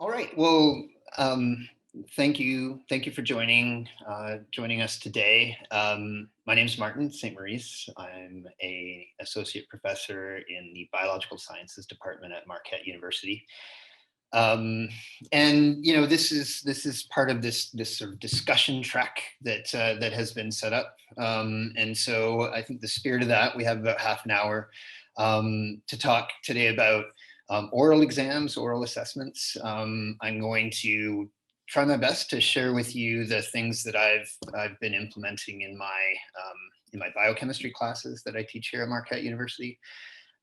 All right. Well, thank you for joining us today. My name is Martin St. Maurice. I'm a associate professor in the biological sciences department at Marquette University. Um, and this is part of this sort of discussion track that has been set up. And so I think the spirit of that, we have about half an hour to talk today about oral exams, oral assessments. I'm going to try my best to share with you the things that I've been implementing in my biochemistry classes that I teach here at Marquette University,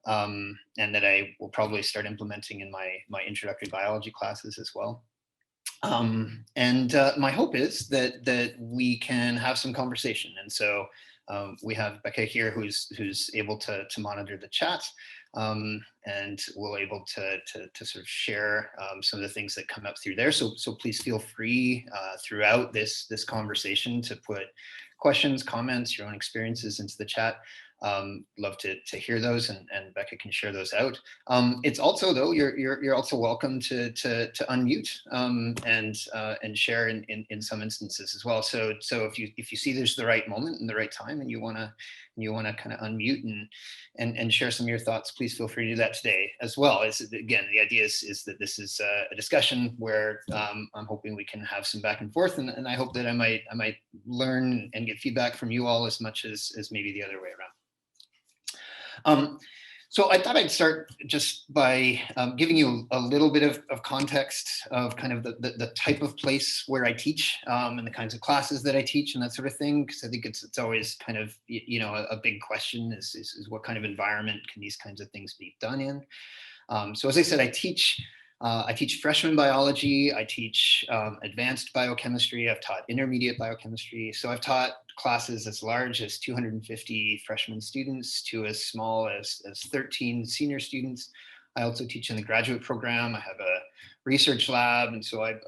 and that I will probably start implementing in my introductory biology classes as well. And my hope is that we can have some conversation. And so we have Becca here who's able to monitor the chat, and we'll able to sort of share some of the things that come up through there. So please feel free throughout this conversation to put questions, comments, your own experiences into the chat. Love to hear those, and Becca can share those out. It's also, though, you're also welcome to unmute and share in some instances as well. So if you see there's the right moment and the right time, and you wanna kind of unmute and share some of your thoughts, please feel free to do that today as well. As again, the idea is that this is a discussion where I'm hoping we can have some back and forth, and I hope that I might learn and get feedback from you all as much as maybe the other way around. So I thought I'd start just by giving you a little bit of context of kind of the type of place where I teach, and the kinds of classes that I teach and that sort of thing, because I think it's always kind of, a big question is what kind of environment can these kinds of things be done in. So as I said, I teach freshman biology, I teach advanced biochemistry, I've taught intermediate biochemistry. So I've taught classes as large as 250 freshman students to as small as 13 senior students. I also teach in the graduate program. I have a research lab, and so I'm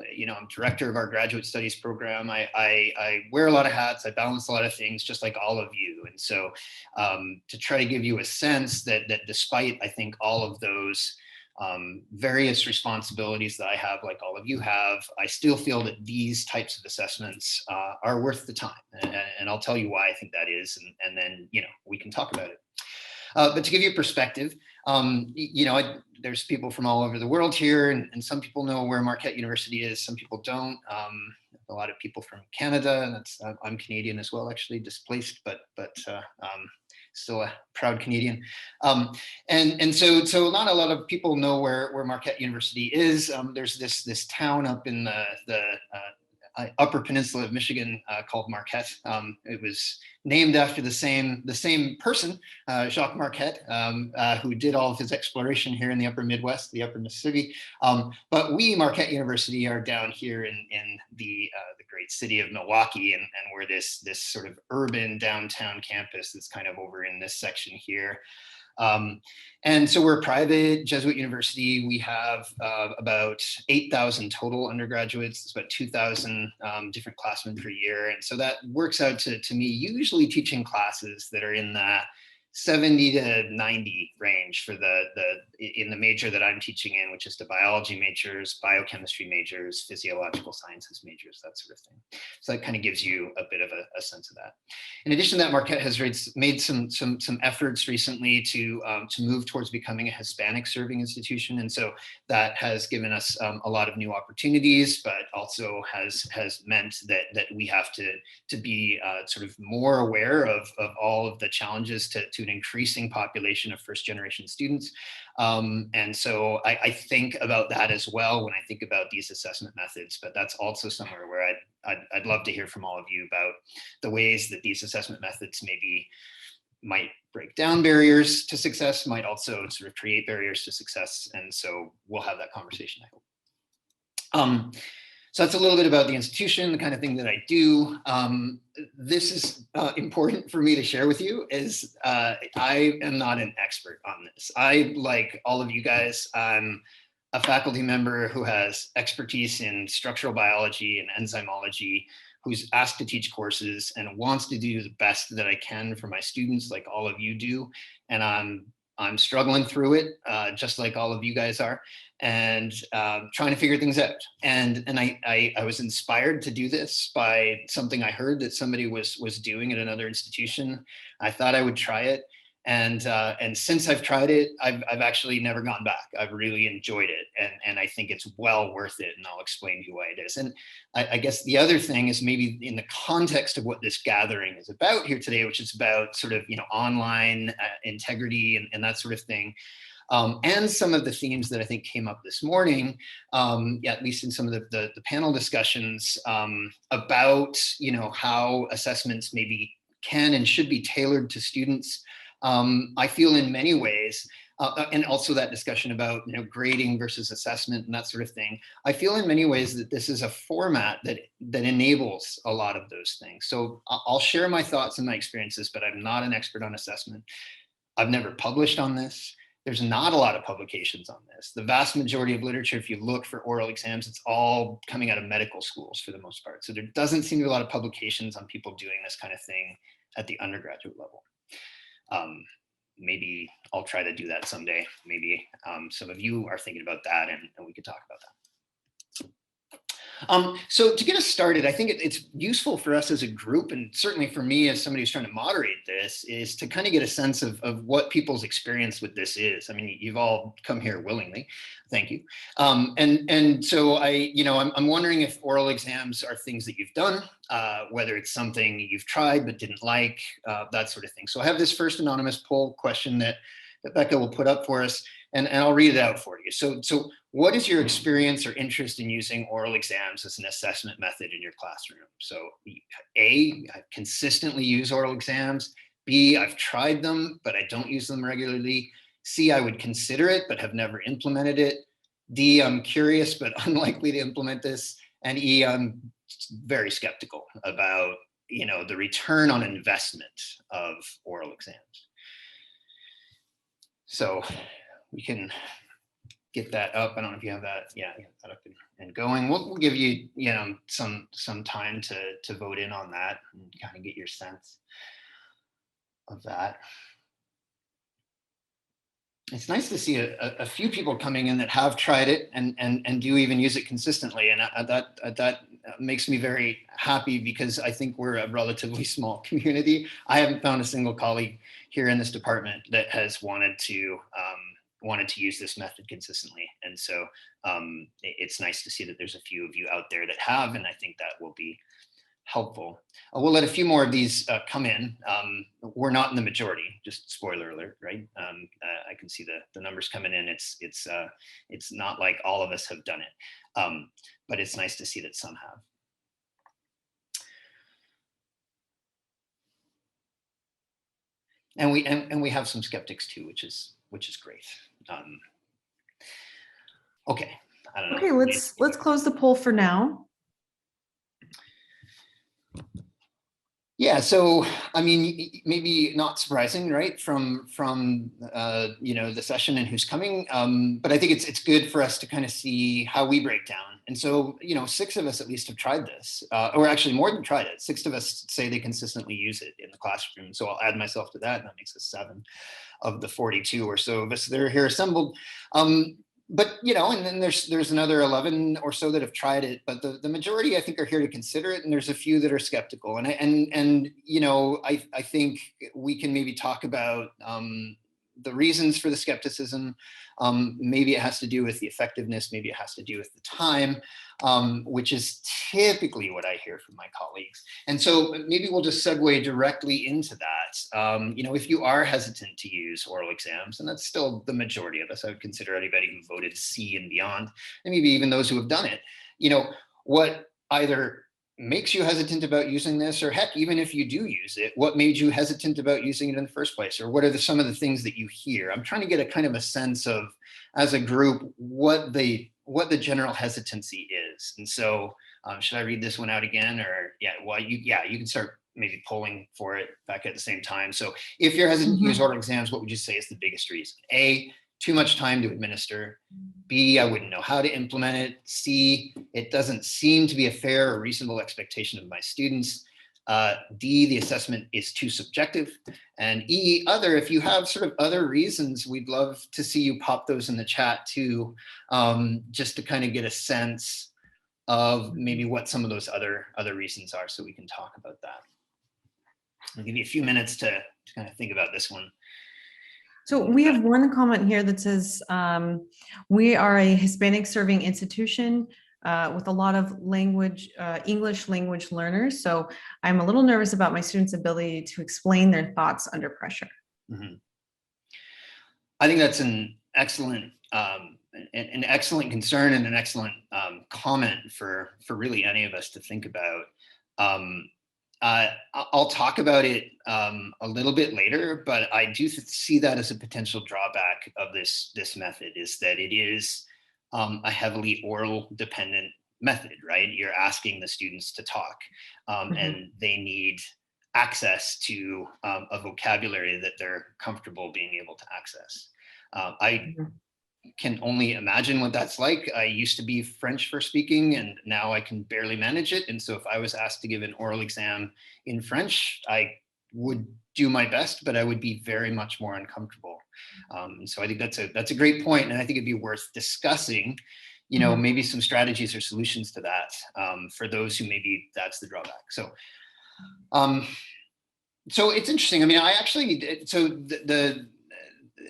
director of our graduate studies program. I wear a lot of hats, I balance a lot of things, just like all of you. And so to try to give you a sense that despite, I think, all of those various responsibilities that I have, like all of you have, I still feel that these types of assessments are worth the time. And I'll tell you why I think that is, and then, we can talk about it. But to give you a perspective, there's people from all over the world here, and some people know where Marquette University is, some people don't. A lot of people from Canada, and I'm Canadian as well, actually, displaced, but still a proud Canadian. And so not a lot of people know where Marquette University is. There's this town up in the Upper Peninsula of Michigan called Marquette. It was named after the same person, Jacques Marquette, who did all of his exploration here in the Upper Midwest, the Upper Mississippi. But we, Marquette University, are down here in the great city of Milwaukee, and we're this sort of urban downtown campus that's kind of over in this section here. And so we're a private Jesuit university. We have about 8,000 total undergraduates. It's about 2,000 different classmen per year. And so that works out to me usually teaching classes that are in the 70 to 90 range for in the major that I'm teaching in, which is the biology majors, biochemistry majors, physiological sciences majors, that sort of thing. So that kind of gives you a bit of a sense of that. In addition to that, Marquette has made some efforts recently to move towards becoming a Hispanic serving institution. And so that has given us a lot of new opportunities, but also has meant that we have to be sort of more aware of all of the challenges to an increasing population of first generation students. And so I think about that as well when I think about these assessment methods, but that's also somewhere where I'd love to hear from all of you about the ways that these assessment methods might break down barriers to success, might also sort of create barriers to success. And so we'll have that conversation, I hope. So that's a little bit about the institution, the kind of thing that I do. This is important for me to share with you, is I am not an expert on this. I, like all of you guys, I'm a faculty member who has expertise in structural biology and enzymology, who's asked to teach courses and wants to do the best that I can for my students, like all of you do. And I'm I'm struggling through it, just like all of you guys are, and trying to figure things out. And I was inspired to do this by something I heard that somebody was doing at another institution. I thought I would try it. And since I've tried it, I've actually never gone back. I've really enjoyed it, and I think it's well worth it. And I'll explain why it is. And I guess the other thing is maybe in the context of what this gathering is about here today, which is about sort of online integrity and that sort of thing. And some of the themes that I think came up this morning, yeah, at least in some of the panel discussions, about how assessments maybe can and should be tailored to students. I feel in many ways, and also that discussion about grading versus assessment and that sort of thing. I feel in many ways that this is a format that enables a lot of those things. So I'll share my thoughts and my experiences, but I'm not an expert on assessment. I've never published on this. There's not a lot of publications on this. The vast majority of literature, if you look for oral exams, it's all coming out of medical schools for the most part. So there doesn't seem to be a lot of publications on people doing this kind of thing at the undergraduate level. Maybe I'll try to do that someday. Maybe some of you are thinking about that, and we could talk about that. So to get us started, I think it's useful for us as a group, and certainly for me as somebody who's trying to moderate this, is to kind of get a sense of what people's experience with this is. I mean, you've all come here willingly. Thank you. And so I'm wondering if oral exams are things that you've done, whether it's something you've tried but didn't like, that sort of thing. So I have this first anonymous poll question that Becca will put up for us, and I'll read it out for you. So what is your experience or interest in using oral exams as an assessment method in your classroom? So A, I consistently use oral exams. B, I've tried them, but I don't use them regularly. C, I would consider it, but have never implemented it. D, I'm curious, but unlikely to implement this. And E, I'm very skeptical about the return on investment of oral exams. So we can get that up. I don't know if you have that. Yeah, that up and going. We'll give you some time to vote in on that and kind of get your sense of that. It's nice to see a few people coming in that have tried it and do even use it consistently, and that makes me very happy, because I think we're a relatively small community. I haven't found a single colleague here in this department that has wanted to use this method consistently, and so it's nice to see that there's a few of you out there that have, and I think that will be helpful. We'll let a few more of these come in. We're not in the majority, just spoiler alert, right? I can see the numbers coming in. It's not like all of us have done it, but it's nice to see that some have. And we have some skeptics too, which is great. Okay, I don't know. Okay, let's close the poll for now. Yeah, so I mean, maybe not surprising, right, from the session and who's coming, but I think it's good for us to kind of see how we break down. And so 6 of us at least have tried this, or actually more than tried it. 6 of us say they consistently use it in the classroom. So I'll add myself to that, and that makes us 7 of the 42 or so of us that are here assembled. But and then there's another 11 or so that have tried it, but the majority I think are here to consider it, and there's a few that are skeptical. And I think we can maybe talk about the reasons for the skepticism. Maybe it has to do with the effectiveness, maybe it has to do with the time, which is typically what I hear from my colleagues. And so maybe we'll just segue directly into that. If you are hesitant to use oral exams, and that's still the majority of us, I would consider anybody who voted C and beyond, and maybe even those who have done it, what either makes you hesitant about using this, or heck, even if you do use it, what made you hesitant about using it in the first place? Or what are some of the things that you hear? I'm trying to get a kind of a sense of, as a group, what the general hesitancy is. And so should I read this one out again? Or you can start maybe polling for it back at the same time. So if you're hesitant to use oral exams, what would you say is the biggest reason? A, too much time to administer. B, I wouldn't know how to implement it. C, it doesn't seem to be a fair or reasonable expectation of my students. D, the assessment is too subjective. And E, other, if you have sort of other reasons, we'd love to see you pop those in the chat too, just to kind of get a sense of maybe what some of those other reasons are, so we can talk about that. I'll give you a few minutes to kind of think about this one. So we have one comment here that says, we are a Hispanic serving institution with a lot of language, English language learners. So I'm a little nervous about my students' ability to explain their thoughts under pressure. Mm-hmm. I think that's an excellent concern and an excellent comment for really any of us to think about. I'll talk about it a little bit later, but I do see that as a potential drawback of this method, is that it is a heavily oral dependent method, right? You're asking the students to talk, and they need access to a vocabulary that they're comfortable being able to access. I can only imagine what that's like. I used to be French for speaking, and now I can barely manage it. And so if I was asked to give an oral exam in French, I would do my best, but I would be very much more uncomfortable. So I think that's a great point, and I think it'd be worth discussing, you know, maybe some strategies or solutions to that for those who maybe that's the drawback. So, so it's interesting. I mean, I actually, so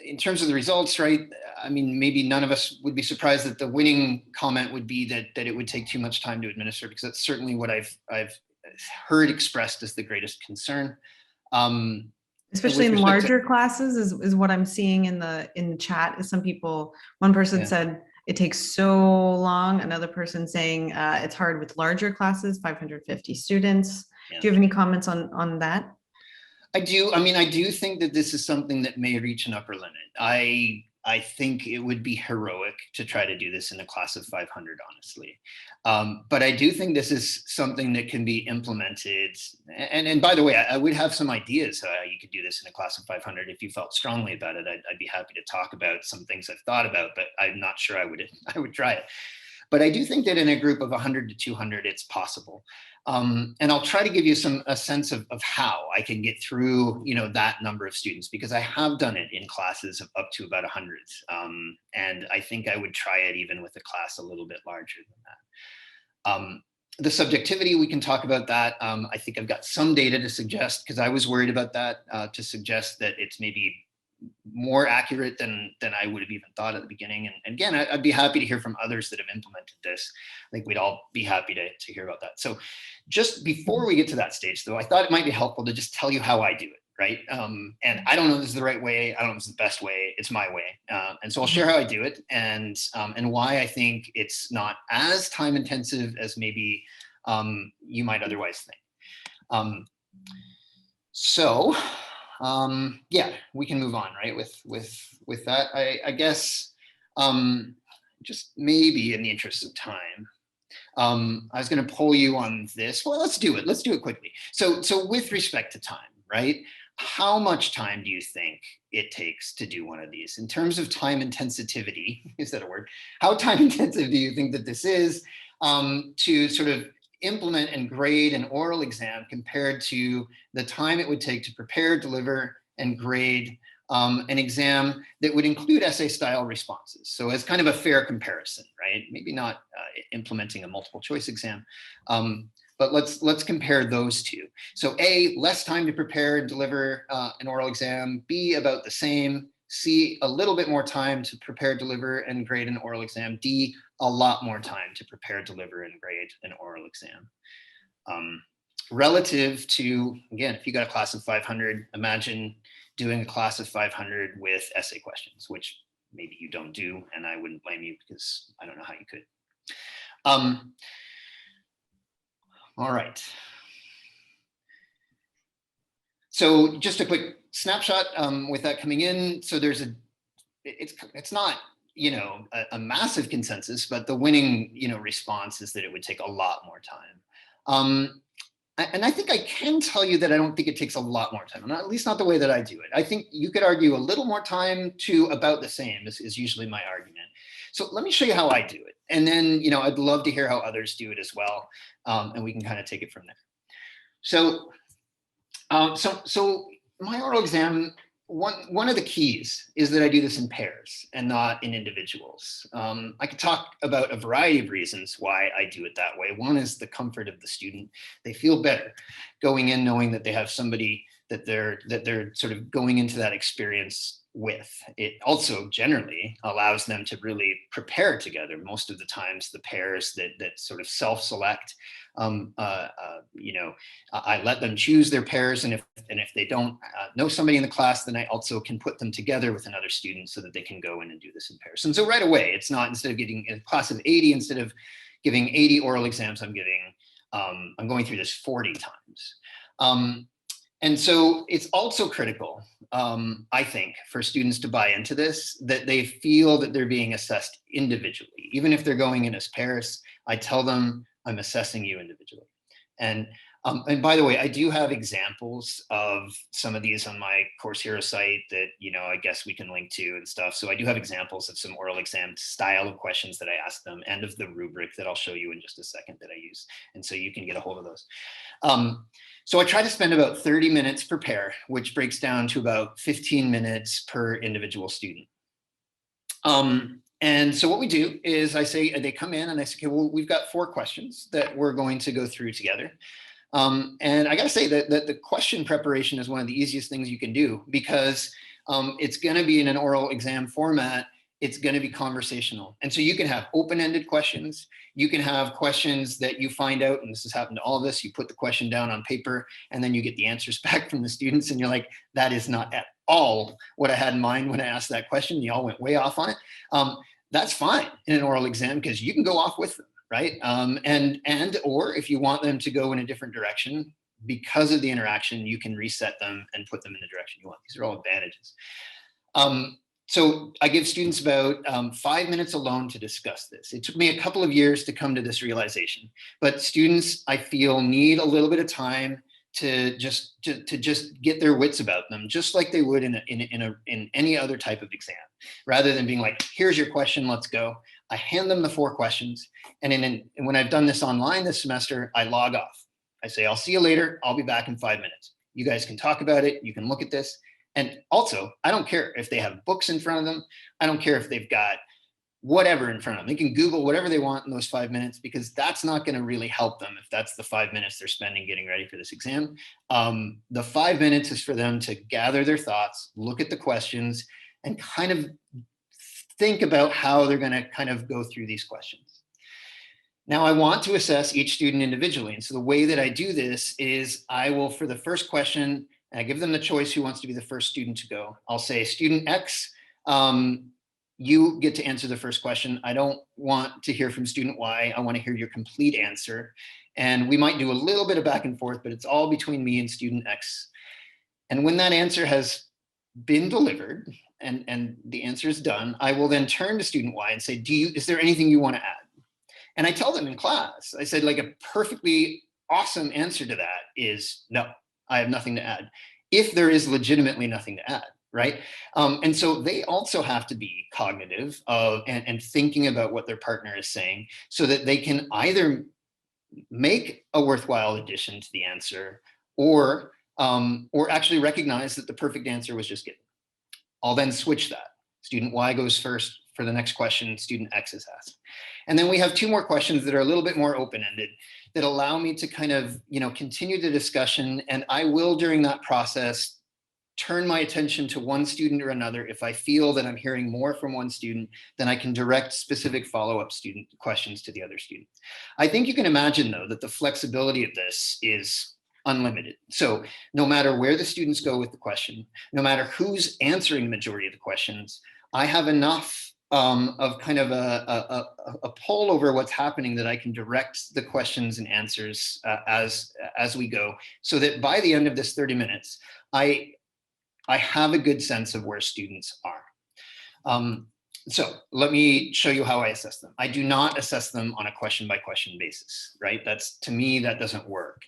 in terms of the results, right? I mean, maybe none of us would be surprised that the winning comment would be that it would take too much time to administer, because that's certainly what I've heard expressed as the greatest concern. Especially in larger classes is what I'm seeing in the chat. Is some people, one person said it takes so long, another person saying it's hard with larger classes, 550 students. Do you have any comments on that? I do. I mean, I do think that this is something that may reach an upper limit. I think it would be heroic to try to do this in a class of 500, honestly. But I do think this is something that can be implemented. And by the way, I would have some ideas how you could do this in a class of 500 if you felt strongly about it. I'd be happy to talk about some things I've thought about, but I'm not sure I would try it. But I do think that in a group of 100 to 200, it's possible. And I'll try to give you a sense of how I can get through, you know, that number of students, because I have done it in classes of up to about 100. And I think I would try it even with a class a little bit larger than that. The subjectivity, we can talk about that. I think I've got some data to suggest, because I was worried about that, to suggest that it's maybe more accurate than I would have even thought at the beginning. And again, I'd be happy to hear from others that have implemented this. I think we'd all be happy to hear about that. So just before we get to that stage, though, I thought it might be helpful to just tell you how I do it, right? And I don't know if this is the right way. I don't know if this is the best way. It's my way. And so I'll share how I do it, and why I think it's not as time intensive as maybe you might otherwise think. Yeah, we can move on, right? With that, I guess, just maybe in the interest of time, I was going to poll you on this. Well, let's do it. Let's do it quickly. So with respect to time, right? How much time do you think it takes to do one of these in terms of time intensivity? Is that a word? How time intensive do you think that this is to sort of implement and grade an oral exam compared to the time it would take to prepare, deliver, and grade an exam that would include essay style responses? So as kind of a fair comparison, right? Maybe not implementing a multiple choice exam, but let's compare those two. So A, less time to prepare and deliver an oral exam. B, about the same. C, a little bit more time to prepare, deliver, and grade an oral exam. D, a lot more time to prepare, deliver, and grade an oral exam. Relative to, again, if you got a class of 500, imagine doing a class of 500 with essay questions, which maybe you don't do, and I wouldn't blame you because I don't know how you could. All right. So just a quick snapshot with that coming in. So there's it's not, you know, a massive consensus, but the winning, you know, response is that it would take a lot more time. And I think I can tell you that I don't think it takes a lot more time, at least not the way that I do it. I think you could argue a little more time to about the same is usually my argument. So let me show you how I do it. And then, you know, I'd love to hear how others do it as well. And we can kind of take it from there. So, so my oral exam, one of the keys is that I do this in pairs and not in individuals. I could talk about a variety of reasons why I do it that way. One is the comfort of the student. They feel better going in knowing that they have somebody that they're sort of going into that experience with. It also generally allows them to really prepare together. Most of the times, the pairs that sort of self-select, you know, I let them choose their pairs, and if they don't know somebody in the class, then I also can put them together with another student so that they can go in and do this in pairs. And so right away, it's not, instead of getting a class of 80, instead of giving 80 oral exams, I'm going through this 40 times. And so it's also critical, I think, for students to buy into this, that they feel that they're being assessed individually. Even if they're going in as pairs, I tell them, I'm assessing you individually. And by the way, I do have examples of some of these on my Course Hero site that, you know, I guess we can link to and stuff. So I do have examples of some oral exam style of questions that I ask them, and of the rubric that I'll show you in just a second that I use. And so you can get a hold of those. So I try to spend about 30 minutes per pair, which breaks down to about 15 minutes per individual student. And so what we do is I say, they come in and I say, okay, well, we've got 4 questions that we're going to go through together. And I got to say that the question preparation is one of the easiest things you can do, because it's going to be in an oral exam format. It's going to be conversational. And so you can have open-ended questions. You can have questions that you find out, and this has happened to all of us, you put the question down on paper and then you get the answers back from the students and you're like, that is not at all what I had in mind when I asked that question. You all went way off on it. That's fine in an oral exam, because you can go off with them, right? Or if you want them to go in a different direction, because of the interaction, you can reset them and put them in the direction you want. These are all advantages. So I give students about 5 minutes alone to discuss this. It took me a couple of years to come to this realization, but students, I feel, need a little bit of time to just get their wits about them, just like they would in any other type of exam, rather than being like, here's your question, let's go. I hand them the 4 questions, and when I've done this online this semester, I log off. I say, I'll see you later. I'll be back in 5 minutes. You guys can talk about it. You can look at this. And also, I don't care if they have books in front of them. I don't care if they've got whatever in front of them. They can Google whatever they want in those 5 minutes, because that's not going to really help them if that's the 5 minutes they're spending getting ready for this exam. The 5 minutes is for them to gather their thoughts, look at the questions, and kind of think about how they're going to kind of go through these questions. Now, I want to assess each student individually. And so the way that I do this is I will, for the first question, I give them the choice who wants to be the first student to go. I'll say, student X, you get to answer the first question. I don't want to hear from student Y. I want to hear your complete answer. And we might do a little bit of back and forth, but it's all between me and student X. And when that answer has been delivered and the answer is done, I will then turn to student Y and say, is there anything you want to add? And I tell them in class, I said, like, a perfectly awesome answer to that is no. I have nothing to add, if there is legitimately nothing to add, right? And so they also have to be cognitive of and thinking about what their partner is saying, so that they can either make a worthwhile addition to the answer, or actually recognize that the perfect answer was just given. I'll then switch that. Student Y goes first for the next question, student X is asked. And then we have 2 more questions that are a little bit more open-ended, that allow me to kind of, continue the discussion. And I will, during that process, turn my attention to one student or another. If I feel that I'm hearing more from one student, then I can direct specific follow-up student questions to the other student. I think you can imagine, though, that the flexibility of this is unlimited. So no matter where the students go with the question, no matter who's answering the majority of the questions, I have enough of kind of a pull over what's happening that I can direct the questions and answers as we go, so that by the end of this 30 minutes, I have a good sense of where students are. So let me show you how I assess them. I do not assess them on a question by question basis, right? To me, that doesn't work.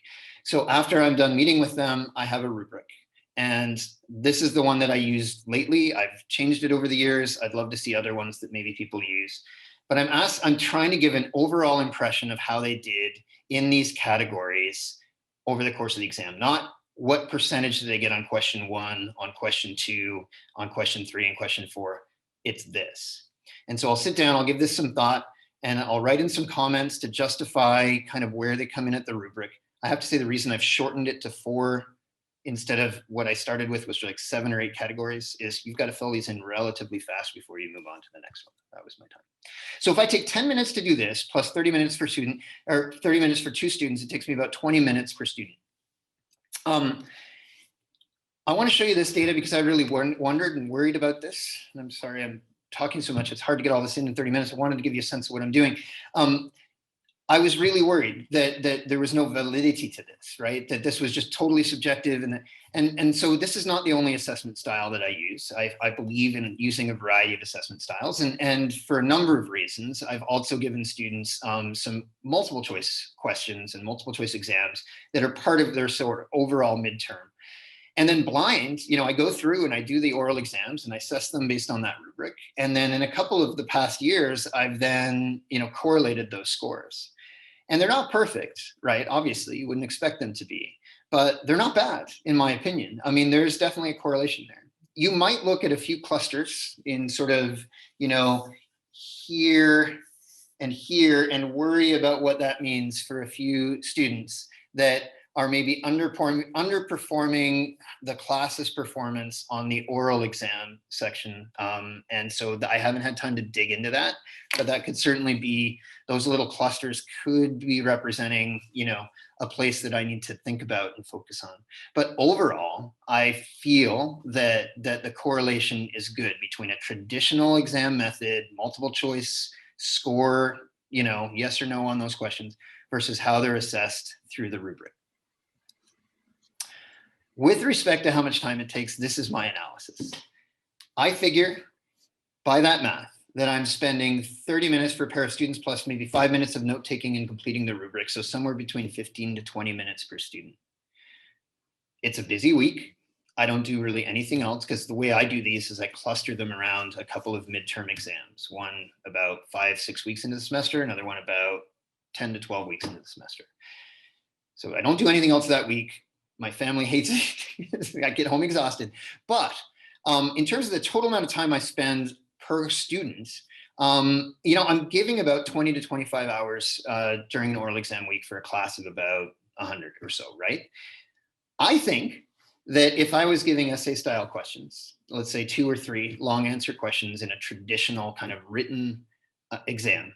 So after I'm done meeting with them, I have a rubric. And this is the one that I used lately. I've changed it over the years. I'd love to see other ones that maybe people use. But I'm trying to give an overall impression of how they did in these categories over the course of the exam, not what percentage do they get on question 1, on question 2, on question 3, and question 4. It's this. And so I'll sit down, I'll give this some thought, and I'll write in some comments to justify kind of where they come in at the rubric. I have to say the reason I've shortened it to 4 instead of what I started with, was like 7 or 8 categories, is you've got to fill these in relatively fast before you move on to the next one. That was my time. So if I take 10 minutes to do this, plus 30 minutes for student, or 30 minutes for 2 students, it takes me about 20 minutes per student. I want to show you this data because I really wondered and worried about this. And I'm sorry I'm talking so much. It's hard to get all this in 30 minutes. I wanted to give you a sense of what I'm doing. I was really worried that there was no validity to this, right? That this was just totally subjective. And so this is not the only assessment style that I use. I believe in using a variety of assessment styles. And for a number of reasons, I've also given students some multiple choice questions and multiple choice exams that are part of their sort of overall midterm. And then blind, I go through and I do the oral exams and I assess them based on that rubric. And then in a couple of the past years, I've then, correlated those scores. And they're not perfect, right? Obviously, you wouldn't expect them to be, but they're not bad, in my opinion. I mean, there's definitely a correlation there. You might look at a few clusters in sort of, here and here and worry about what that means for a few students that are maybe underperforming the class's performance on the oral exam section. And so I haven't had time to dig into that, but that could certainly be, those little clusters could be representing, a place that I need to think about and focus on. But overall, I feel that the correlation is good between a traditional exam method, multiple choice, score, yes or no on those questions, versus how they're assessed through the rubric. With respect to how much time it takes, this is my analysis. I figure by that math that I'm spending 30 minutes for a pair of students plus maybe 5 minutes of note taking and completing the rubric. So somewhere between 15 to 20 minutes per student. It's a busy week. I don't do really anything else because the way I do these is I cluster them around a couple of midterm exams, one about 5-6 weeks into the semester, another one about 10 to 12 weeks into the semester. So I don't do anything else that week. My family hates it. I get home exhausted. But in terms of the total amount of time I spend per student, I'm giving about 20 to 25 hours during an oral exam week for a class of about 100 or so, right? I think that if I was giving essay style questions, let's say 2 or 3 long answer questions in a traditional kind of written exam,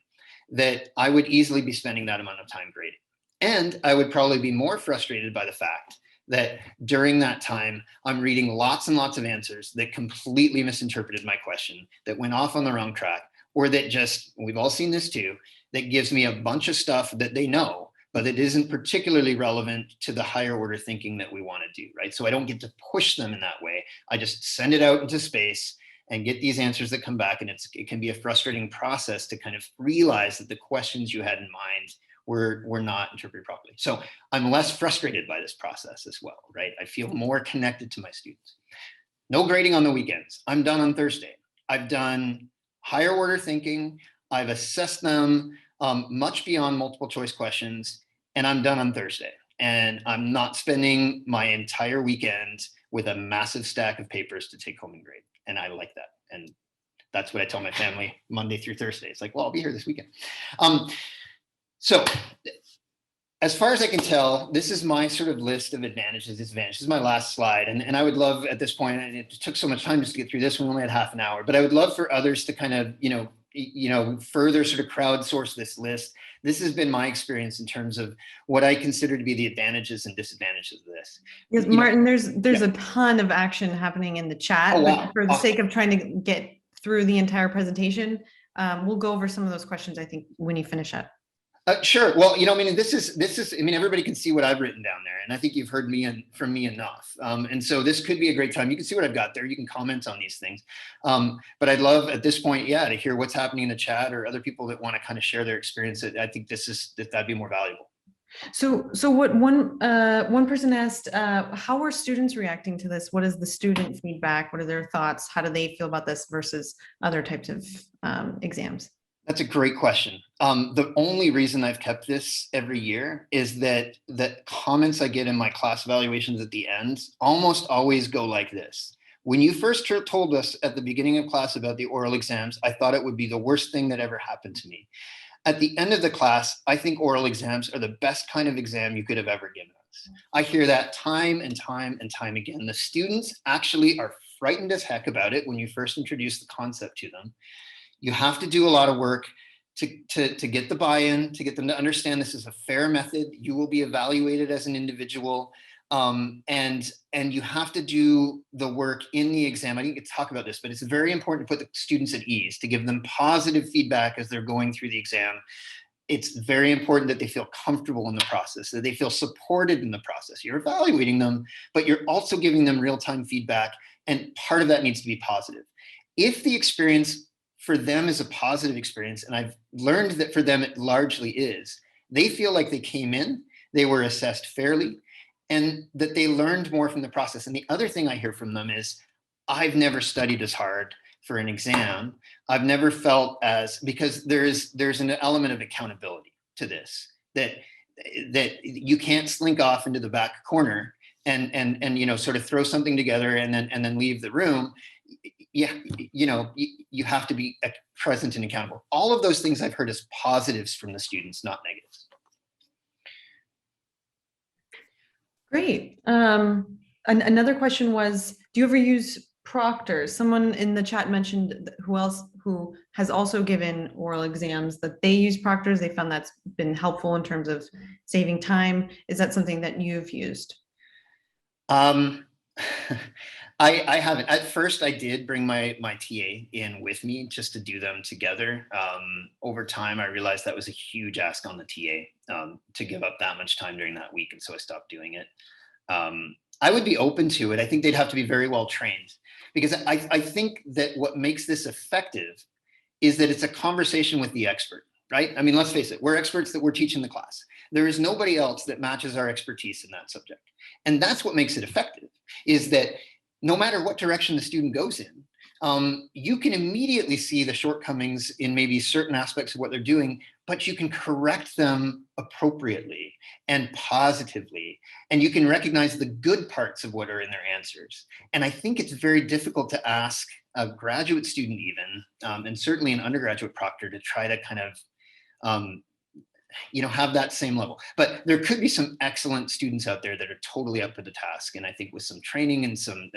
that I would easily be spending that amount of time grading. And I would probably be more frustrated by the fact that during that time, I'm reading lots and lots of answers that completely misinterpreted my question, that went off on the wrong track, or that just, we've all seen this too, that gives me a bunch of stuff that they know, but it isn't particularly relevant to the higher order thinking that we want to do, right? So I don't get to push them in that way. I just send it out into space and get these answers that come back. And it can be a frustrating process to kind of realize that the questions you had in mind were not interpreted properly. So I'm less frustrated by this process as well, right? I feel more connected to my students. No grading on the weekends. I'm done on Thursday. I've done higher order thinking. I've assessed them much beyond multiple choice questions, and I'm done on Thursday. And I'm not spending my entire weekend with a massive stack of papers to take home and grade. And I like that. And that's what I tell my family Monday through Thursday. It's like, well, I'll be here this weekend. So as far as I can tell, this is my sort of list of advantages, disadvantages. This is my last slide. And I would love at this point, and it took so much time just to get through this, we only had half an hour, but I would love for others to kind of, further sort of crowdsource this list. This has been my experience in terms of what I consider to be the advantages and disadvantages of this. Yes, Martin, there's a ton of action happening in the chat, but for the sake of trying to get through the entire presentation, we'll go over some of those questions, I think, when you finish up. Sure. Well, this is, everybody can see what I've written down there, and I think you've heard from me enough. And so this could be a great time. You can see what I've got there. You can comment on these things. But I'd love at this point, to hear what's happening in the chat or other people that want to kind of share their experience. I think that'd be more valuable. So what one person asked, how are students reacting to this? What is the student feedback? What are their thoughts? How do they feel about this versus other types of exams? That's a great question. The only reason I've kept this every year is that the comments I get in my class evaluations at the end almost always go like this. When you first told us at the beginning of class about the oral exams, I thought it would be the worst thing that ever happened to me. At the end of the class, I think oral exams are the best kind of exam you could have ever given us. I hear that time and time and time again. The students actually are frightened as heck about it when you first introduce the concept to them. You have to do a lot of work to get the buy-in, to get them to understand this is a fair method. You will be evaluated as an individual. And you have to do the work in the exam. I didn't get to talk about this, but it's very important to put the students at ease, to give them positive feedback as they're going through the exam. It's very important that they feel comfortable in the process, that they feel supported in the process. You're evaluating them, but you're also giving them real-time feedback, and part of that needs to be positive. If the experience for them is a positive experience, and I've learned that for them it largely is, they feel like they came in, they were assessed fairly, and that they learned more from the process. And the other thing I hear from them is, I've never studied as hard for an exam. I've never felt as, because there's an element of accountability to this, that you can't slink off into the back corner and you know, sort of throw something together and then leave the room. Yeah, you know, you have to be present and accountable. All of those things I've heard as positives from the students, not negatives. Great. Another question was, do you ever use proctors? Someone in the chat mentioned who has also given oral exams, that they use proctors. They found that's been helpful in terms of saving time. Is that something that you've used? I haven't. At first, I did bring my TA in with me just to do them together. Over time, I realized that was a huge ask on the TA to give up that much time during that week, and so I stopped doing it. I would be open to it. I think they'd have to be very well trained, because I think that what makes this effective is that it's a conversation with the expert, right? I mean, let's face it, we're experts that we're teaching the class. There is nobody else that matches our expertise in that subject. And that's what makes it effective, is that no matter what direction the student goes in, you can immediately see the shortcomings in maybe certain aspects of what they're doing, but you can correct them appropriately and positively, and you can recognize the good parts of what are in their answers. And I think it's very difficult to ask a graduate student even, and certainly an undergraduate proctor, to try to kind of you know, have that same level. But there could be some excellent students out there that are totally up for the task, and I think with some training and some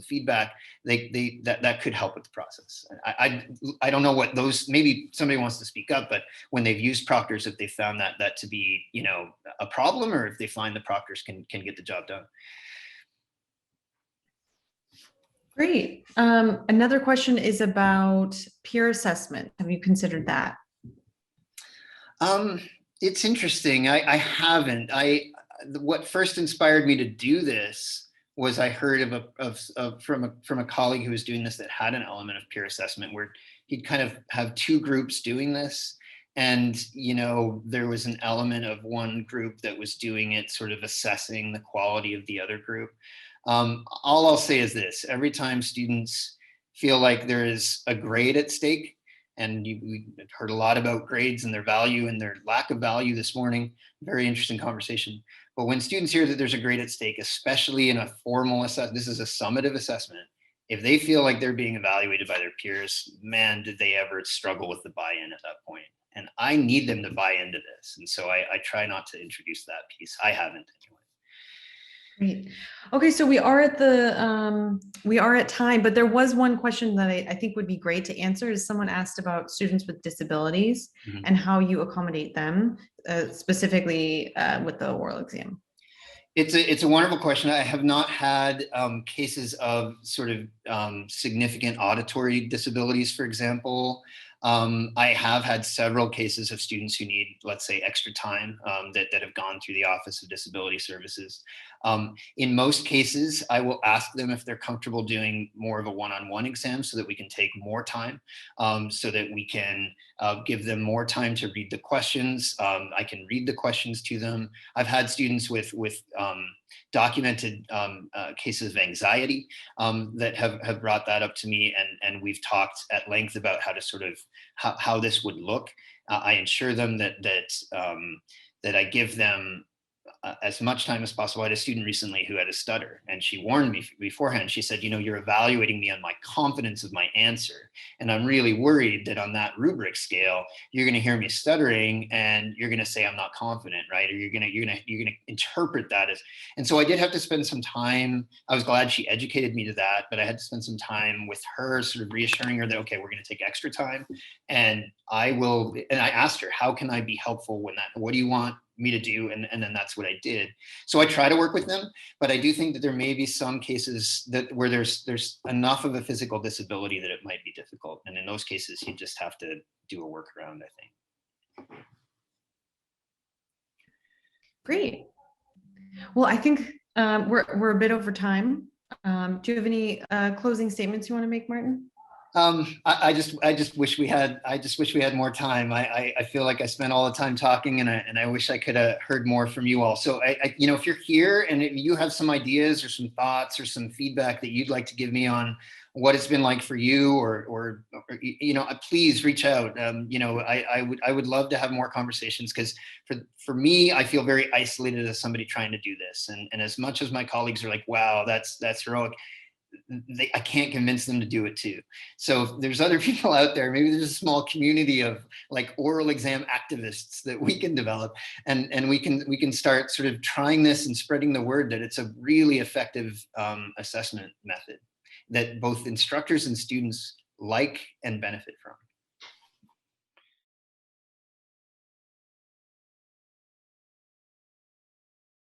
feedback, that could help with the process. I don't know what those, maybe somebody wants to speak up, but when they've used proctors, if they found that to be, you know, a problem, or if they find the proctors can get the job done. Great. Another question is about peer assessment. Have you considered that? It's interesting. I haven't. What first inspired me to do this was I heard from a colleague who was doing this, that had an element of peer assessment, where he'd kind of have two groups doing this. And, you know, there was an element of one group that was doing it, sort of assessing the quality of the other group. All I'll say is this: every time students feel like there is a grade at stake, and we heard a lot about grades and their value and their lack of value this morning. Very interesting conversation. But when students hear that there's a grade at stake, especially in a formal assessment, this is a summative assessment, if they feel like they're being evaluated by their peers, man, did they ever struggle with the buy-in at that point. And I need them to buy into this. And so I try not to introduce that piece. I haven't anyway. Great. Okay, so we are at time, but there was one question that I think would be great to answer. Is someone asked about students with disabilities and how you accommodate them, specifically with the oral exam. It's a wonderful question. I have not had cases of sort of significant auditory disabilities, for example. I have had several cases of students who need, let's say, extra time that have gone through the Office of Disability Services. In most cases, I will ask them if they're comfortable doing more of a one-on-one exam, so that we can take more time, so that we can give them more time to read the questions. I can read the questions to them. I've had students with documented cases of anxiety that have brought that up to me, and we've talked at length about how to sort of how this would look. I ensure them that I give them as much time as possible. I had a student recently who had a stutter, and she warned me beforehand. She said, you're evaluating me on my confidence of my answer. And I'm really worried that on that rubric scale, you're going to hear me stuttering and you're going to say I'm not confident, right? Or you're going to interpret that as, and so I did have to spend some time. I was glad she educated me to that, but I had to spend some time with her, sort of reassuring her that, okay, we're going to take extra time, and I asked her, how can I be helpful what do you want me to do? And then that's what I did. So I try to work with them, but I do think that there may be some cases where there's enough of a physical disability that it might be difficult. And in those cases, you just have to do a workaround, I think. Great. Well, I think we're a bit over time. Do you have any closing statements you want to make, Martin? I just wish we had more time. I feel like I spent all the time talking, and I wish I could have heard more from you all. So if you're here and if you have some ideas or some thoughts or some feedback that you'd like to give me on what it's been like for you, or please reach out. I would love to have more conversations, because for me, I feel very isolated as somebody trying to do this. And as much as my colleagues are like, wow, that's heroic, I can't convince them to do it too. So if there's other people out there, maybe there's a small community of like oral exam activists that we can develop, and we can start sort of trying this and spreading the word that it's a really effective assessment method that both instructors and students like and benefit from.